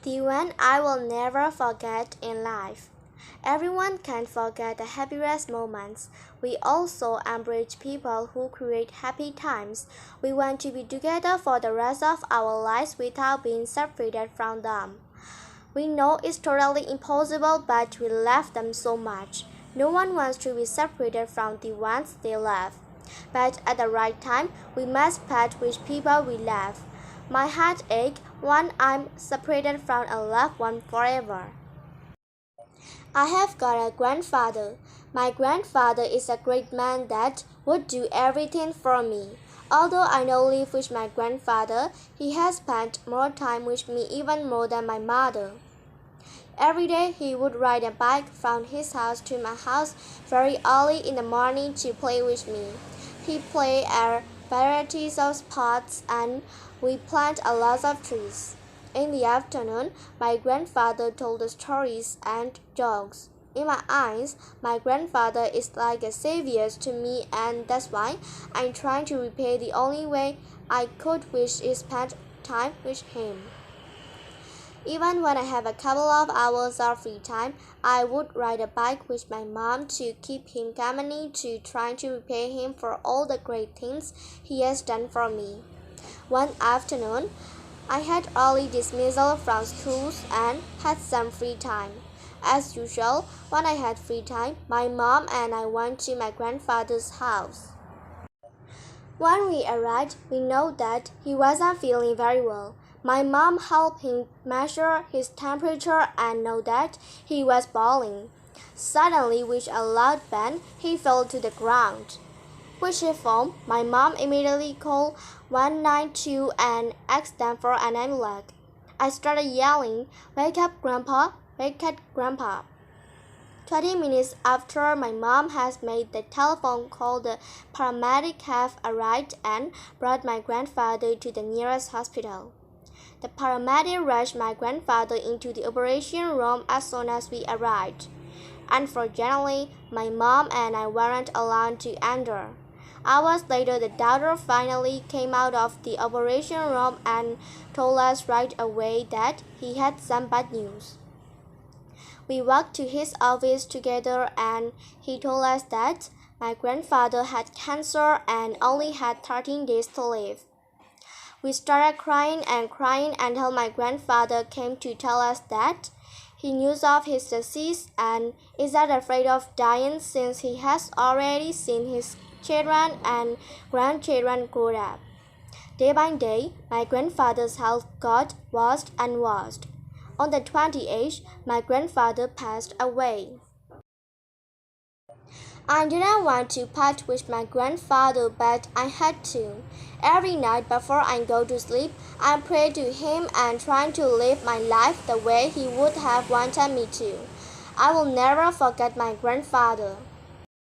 The one I will never forget in life. Everyone can forget the happiest moments. We also embrace people who create happy times. We want to be together for the rest of our lives without being separated from them. We know it's totally impossible, but we love them so much. No one wants to be separated from the ones they love. But at the right time, we must part with people we love. My heart aches when I'm separated from a loved one forever. I have got a grandfather. My grandfather is a great man that would do everything for me. Although I now live with my grandfather, he has spent more time with me, even more than my mother. Every day he would ride a bike from his house to my house very early in the morning to play with me. He played at varieties of sports and we planted a lot of trees. In the afternoon, my grandfather told us stories and jokes. In my eyes, my grandfather is like a savior to me, and that's why I'm trying to repay the only way I could, which is spend time with him. Even when I have a couple of hours of free time, I would ride a bike with my mom to keep him company, to try to repay him for all the great things he has done for me. One afternoon, I had early dismissal from schools and had some free time. As usual, when I had free time, my mom and I went to my grandfather's house. When we arrived, we know that he wasn't feeling very well. My mom helped him measure his temperature and know that he was boiling. Suddenly, with a loud bang, he fell to the ground. With a phone, my mom immediately called 192 and asked them for an ambulance. I started yelling, "Wake up, Grandpa! Wake up, Grandpa!" 20 minutes after my mom has made the telephone call, the paramedics have arrived and brought my grandfather to the nearest hospital. The paramedic rushed my grandfather into the operation room as soon as we arrived. Unfortunately, my mom and I weren't allowed to enter. Hours later, the doctor finally came out of the operation room and told us right away that he had some bad news. We walked to his office together and he told us that my grandfather had cancer and only had 13 days to live. We started crying and crying until my grandfather came to tell us that he knew of his disease and is not afraid of dying since he has already seen his children and grandchildren grow up. Day by day, my grandfather's health got worse and worse. On the 28th, my grandfather passed away. I didn't want to part with my grandfather, but I had to. Every night before I go to sleep, I pray to him and try to live my life the way he would have wanted me to. I will never forget my grandfather.